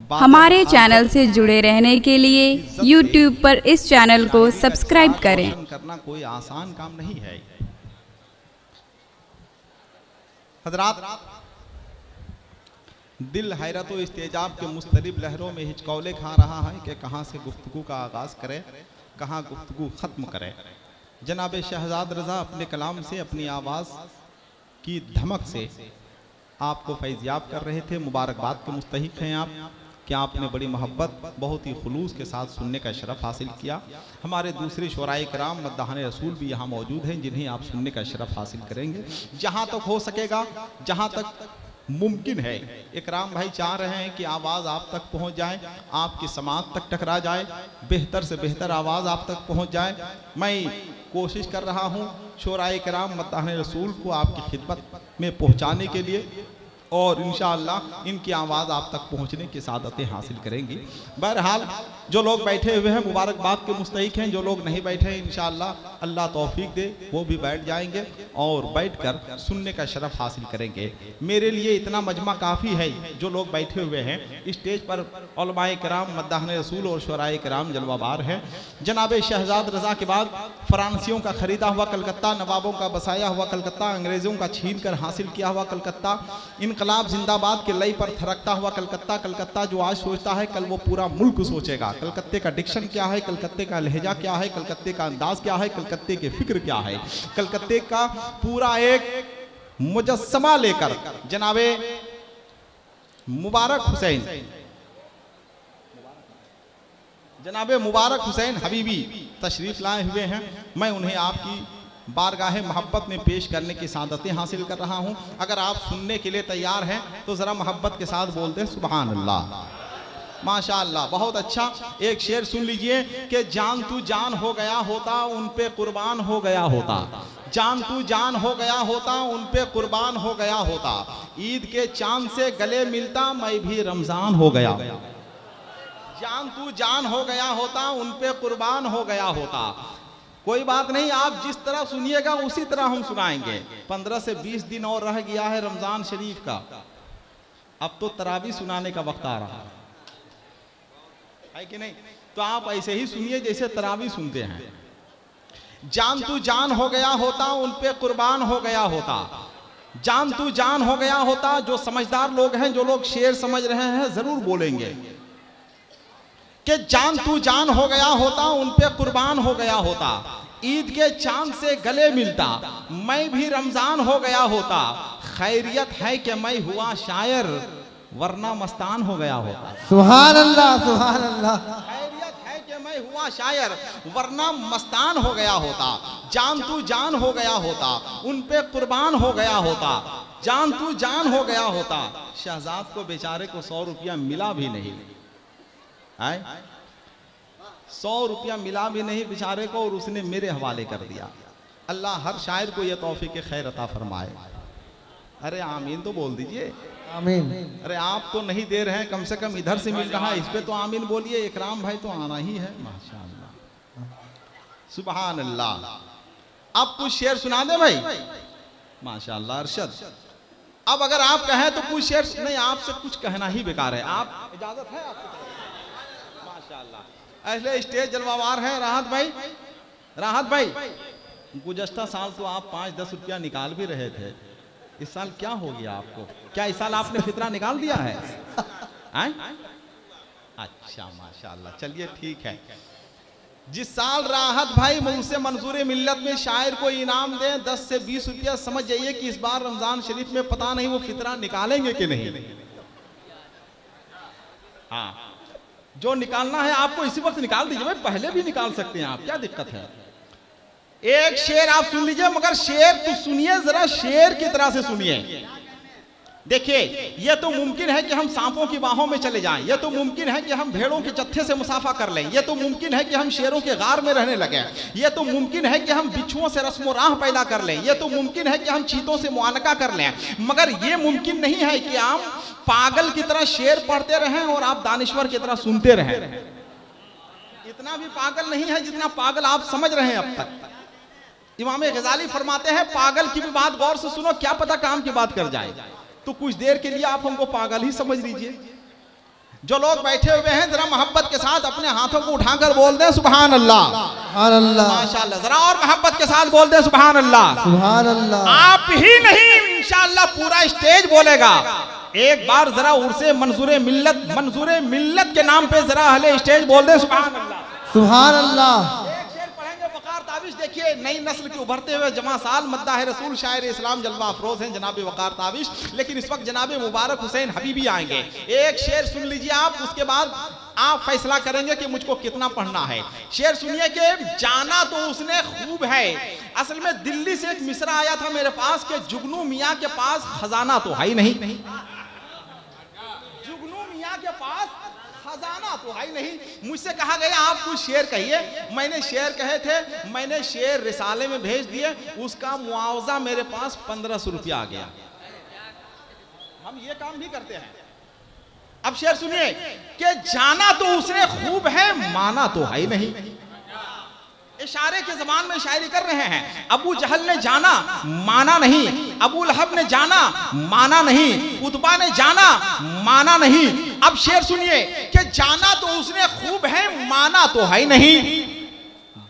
हमारे चैनल से जुड़े रहने के लिए YouTube पर इस चैनल को सब्सक्राइब करें। करना कोई आसान काम नहीं है। हजरात, दिल हैरत व इस्तेजाब के मुस्तरिब लहरों में हिचकौले खा रहा है कि कहाँ से गुफ्तगू का आगाज़ करे, कहाँ गुफ्तगू ख़त्म करे। जनाब शहजाद रज़ा अपने कलाम से, अपनी आवाज़ की धमक से आपको फैज़याब कर रहे थे। मुबारकबाद के मुस्तहिक हैं आप कि आपने बड़ी मोहब्बत, बहुत ही खुलूस के साथ सुनने का शरफ़ हासिल किया। हमारे दूसरे शोराए कराम मद्दाहन रसूल भी यहाँ मौजूद हैं जिन्हें आप सुनने का शरफ़ हासिल करेंगे। जहाँ तक हो सकेगा, जहाँ तक मुमकिन है, इकराम भाई चाह रहे हैं कि आवाज़ आप तक पहुँच जाए, आपकी समात तक टकरा जाए, बेहतर से बेहतर आवाज़ आप तक पहुँच जाए। मैं कोशिश कर रहा हूँ शोराए कराम मद्दाहन रसूल को आपकी खिदमत में पहुँचाने के लिए, और इंशाअल्लाह इनकी आवाज़ आप तक पहुंचने की सादतें हासिल करेंगी। बहरहाल जो लोग बैठे हुए हैं मुबारकबाद के मुस्तहिक हैं, जो लोग नहीं बैठे हैं इंशाअल्लाह अल्लाह तौफीक दे वो भी बैठ जाएंगे और बैठकर सुनने का शरफ हासिल करेंगे। मेरे लिए इतना मजमा काफ़ी है। जो लोग बैठे हुए हैं स्टेज पर उलमाए कराम मद्दाहन रसूल और शुराए कराम जलवाबार हैं। जनाब शहजाद रज़ा के बाद फ्रांसियों का ख़रीदा हुआ कलकत्ता, नवाबों का बसाया हुआ कलकत्ता, अंग्रेज़ों का छीन कर हासिल किया हुआ कलकत्ता, इनकलाब जिंदाबाद के लय पर थरकता हुआ कलकत्ता, कलकत्ता जो आज सोचता है कल वो पूरा मुल्क सोचेगा। कलकत्ते का डिक्शन क्या है, कलकत्ते का लहजा क्या है, कलकत्ते का अंदाज क्या है, कलकत्ते के फिक्र क्या है, कलकत्ते का पूरा एक मुजस्समा लेकर जनाबे मुबारक हुसैन, जनाबे मुबारक हुसैन हबीबी तशरीफ लाए हुए हैं। मैं उन्हें आपकी बारगाहे मोहब्बत में पेश करने की सादतें हासिल कर रहा हूं। अगर आप सुनने के लिए तैयार हैं तो ज़रा मोहब्बत के साथ बोलते हैं सुभान अल्लाह, माशाअल्लाह। बहुत अच्छा। एक शेर सुन लीजिए कि जान तू जान हो गया होता उन पे कुर्बान हो गया होता, जान तू जान हो गया होता उन पे कुर्बान हो गया होता, ईद के चांद से गले मिलता मैं भी रमजान हो गया, जान तू जान हो गया होता उन पे कुर्बान हो गया होता। कोई बात नहीं, आप जिस तरह सुनिएगा उसी तरह हम सुनाएंगे। 15 से 20 दिन और रह गया है रमजान शरीफ का, अब तो तरावी सुनाने का वक्त आ रहा है कि नहीं? तो आप ऐसे ही सुनिए जैसे तरावी सुनते हैं। जान तू जान हो गया होता उन पे कुर्बान हो गया होता, जान तू जान हो गया होता। जो समझदार लोग हैं, जो लोग शेर समझ रहे हैं जरूर बोलेंगे कि जान तू जान हो गया होता उन पे कुर्बान हो गया होता, ईद के चांद से गले मिलता मैं भी रमजान हो गया होता, खैरियत है कि मैं हुआ शायर वरना मस्तान हो गया होता। सुभान अल्लाह, सुभान अल्लाह। खैरियत है कि मैं हुआ शायर वरना मस्तान हो गया होता, जान तू जान हो गया होता उन पे कुर्बान हो गया होता, जान तू जान हो गया होता। शहजाद को बेचारे को 100 रुपया मिला भी नहीं, 100 रुपया मिला भी नहीं बेचारे को, और उसने मेरे हवाले कर दिया। अल्लाह हर शायर को यह तौफीक खैर अता फरमाए। अरे आमीन तो बोल दीजिए, आमीन। अरे आप तो नहीं दे रहे हैं, कम से कम इधर से मिल रहा है, इस पे तो आमीन बोलिए। इकराम भाई तो आना ही है, माशाअल्लाह, सुभान अल्लाह। अब कुछ शेर सुना दे भाई, माशाअल्लाह। अरशद, अब अगर आप कहें तो कुछ शेर नहीं, आपसे कुछ कहना ही बेकार है। आप इजाजत है आपकी? माशाअल्लाह। ऐसे स्टेज जलवावार हैं राहत भाई। राहत भाई, गुज़श्ता साल तो आप 5-10 रुपया निकाल भी रहे थे, इस साल क्या हो गया आपको? क्या इस साल आपने फितरा निकाल दिया है? अच्छा माशाअल्लाह, चलिए ठीक है। जिस साल राहत भाई मुझसे मंजूर मिल्लत में शायर को इनाम दें 10 से 20 रुपया, समझ जाइए कि इस बार रमजान शरीफ में पता नहीं वो फितरा निकालेंगे कि नहीं। हाँ, जो निकालना है आपको इसी वक्त निकाल दीजिए भाई, पहले भी निकाल सकते हैं आप, क्या दिक्कत है। एक शेर आप सुन लीजिए, मगर शेर तो सुनिए, जरा शेर की तरह से सुनिए। देखिए, यह तो मुमकिन है कि हम सांपों की बाहों में चले जाएं, यह तो मुमकिन है कि हम भेड़ों के जत्थे से मुसाफा कर लें, यह तो मुमकिन है कि हम शेरों के गार में रहने लगें, यह तो मुमकिन है कि हम बिच्छुओं से रस्म राह पैदा कर लें, यह तो मुमकिन है कि हम चीतों से मुआनका कर लें, मगर यह मुमकिन नहीं है कि हम पागल की तरह शेर पढ़ते रहें और आप दानिश्वर की तरह सुनते रहें। इतना भी पागल नहीं है जितना पागल आप समझ रहे हैं अब तक। इमाम गजाली फरमाते हैं, पागल की भी बात गौर से सुनो, क्या पता काम की बात कर जाए, तो कुछ देर के लिए आप हमको पागल ही समझ लीजिए। जो लोग बैठे हुए हैं जरा मोहब्बत के साथ अपने हाथों को उठाकर बोल दें सुभान अल्लाह। सुभान अल्लाह, माशाअल्लाह, जरा और मोहब्बत के साथ बोल दें सुभान अल्लाह। सुभान अल्लाह। आप ही नहीं इंशाअल्लाह पूरा स्टेज बोलेगा। एक बार जरा उर्से मंजूरे मिल्लत के नाम पे जरा अहले स्टेज बोल दे सुभान अल्लाह। सुभान अल्लाह। एक शेर पढ़ेंगे वकार ताबिश। देखिए नई नस्ल के उभरते हुए जमा साल मद्दाह रसूल शायर इस्लाम जलवा अफरोज हैं जनाब वकार ताबिश, लेकिन इस वक्त जनाब मुबारक हुसैन हबीबी आएंगे। एक शेर सुन लीजिए आप, उसके बाद आप फैसला करेंगे कि मुझको कितना पढ़ना है। शेर सुनिए कि जाना तो उसने खूब है। असल में दिल्ली से एक मिसरा आया था मेरे पास कि जुगनू मियाँ के पास खजाना तो है ही नहीं, जुगनू मियाँ के पास खजाना तो है ही नहीं। मुझसे कहा गया आप कुछ शेर कहिए। मैंने शेर कहे थे, मैंने शेर रिसाले में भेज दिए, उसका मुआवजा मेरे पास 1500 रुपया आ गया। हम ये काम भी करते हैं। अब शेर सुनिए कि जाना तो उसने खूब है, माना तो है ही नहीं। इशारे के जबान में शायरी कर रहे हैं। अबू जहल ने जाना, माना नहीं। अबू लहब ने जाना, माना नहीं। उतबा ने जाना, माना नहीं। अब शेर सुनिए कि जाना तो उसने खूब है, माना तो है नहीं।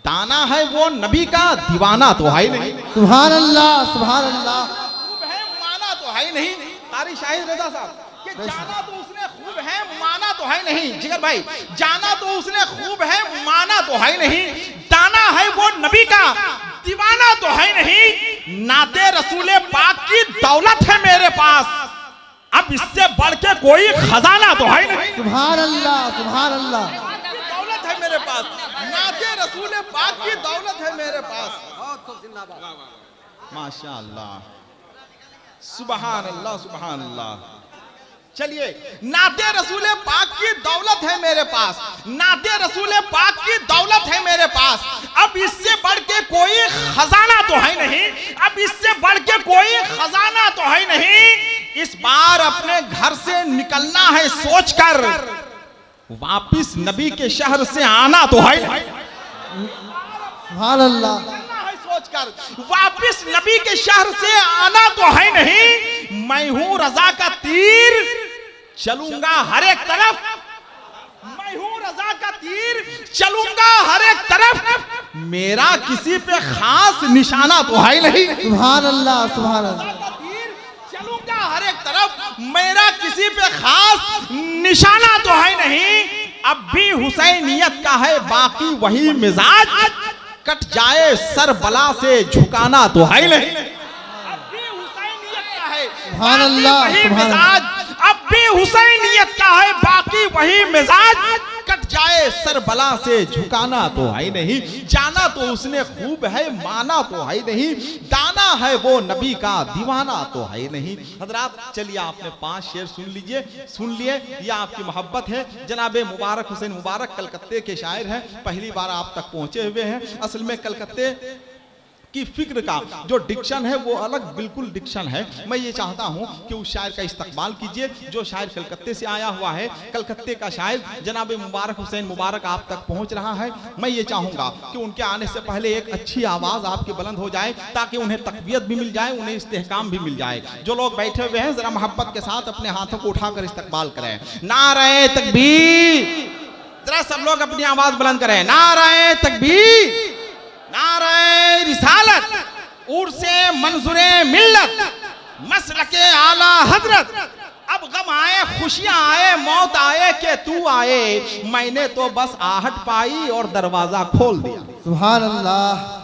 दाना है वो नबी का, दीवाना तो है नहीं। सुभान अल्लाह, सुभान अल्लाह। खूब है, माना तो है नहीं। कारी शाहिद रजा साहब कि जाना तो उसने खूब है, माना तो है नहीं। जिगर भाई, जाना तो उसने खूब है, माना तो है नहीं। दाना है वो नबी का, दीवाना तो है नहीं। नाते रसूले पाक की दौलत है मेरे पास, अब इससे बढ़ के कोई खजाना तो है नहीं। सुभान अल्लाह, सुभान अल्लाह। दौलत है मेरे पास, नाते रसूले पाक की दौलत है मेरे पास। माशाअल्लाह, सुभान अल्लाह, सुभान अल्लाह। चलिए, नाते रसूले पाक की दौलत है मेरे पास, नाते रसूले पाक की दौलत है मेरे पास, अब इससे बढ़ के कोई खजाना तो है नहीं, अब इससे बढ़ के कोई खजाना तो है नहीं। इस बार अपने घर से निकलना है सोचकर, वापिस नबी के शहर से आना तो है नहीं। सुभान अल्लाह। सोचकर वापिस नबी के शहर से आना तो है नहीं। मैं हूं रजा का तीर, चलूंगा हर एक तरफ। मैं हूं रजा का तीर, चलूंगा हर एक तरफ। मेरा किसी पे खास निशाना तो है नहीं। सुभान अल्लाह, सुभान अल्लाह। चलूंगा हर एक तरफ, मेरा किसी पे खास निशाना तो है नहीं। अब भी हुसैनियत का है बाकी वही मिजाज, कट जाए सर बला से झुकाना तो है नहीं। अब भी हुसैनियत का है सुभान अल्लाह, वही सुभान मिजाज, अब भी हुसैनियत का है बाकी वही मिजाज, कट जाए सर बला से झुकाना तो है नहीं। जाना तो उसने खूब है, माना तो है नहीं। दाना है वो नबी का, दीवाना तो है नहीं। हजरात चलिए, आपने 5 शेर सुन लीजिए, सुन लिए। ये आपकी मोहब्बत है। जनाब मुबारक हुसैन मुबारक कलकत्ते के शायर हैं, पहली बार आप तक पहुंचे हुए हैं। असल में कलकत्ते की फिक्र का जो डिक्शन है वो अलग बिल्कुल डिक्शन है। मैं ये चाहता हूं कि उस शायर का इस्तकबाल कीजिए जो शायर कलकत्ते से आया हुआ है। कलकत्ते का शायर जनाब मुबारक हुसैन मुबारक आप तक पहुंच रहा है। मैं ये चाहूंगा कि उनके आने से पहले एक अच्छी आवाज आपकी बुलंद हो जाए, ताकि उन्हें तकबीयत भी मिल जाए, उन्हें इस्तेहकाम भी मिल जाए। जो लोग बैठे हुए हैं जरा मोहब्बत के साथ अपने हाथों को उठाकर इस्तकबाल करें। नारे तकबीर, जरा सब लोग अपनी आवाज बुलंद करें। नारे तकबीर, नारे रिसालत, उर्से मंजूरे मिल्लत, मसलके आला हजरत। अब गम आए, खुशियां आए, मौत आए कि तू आए, मैंने तो बस आहट पाई और दरवाजा खोल दिया। सुभान अल्लाह।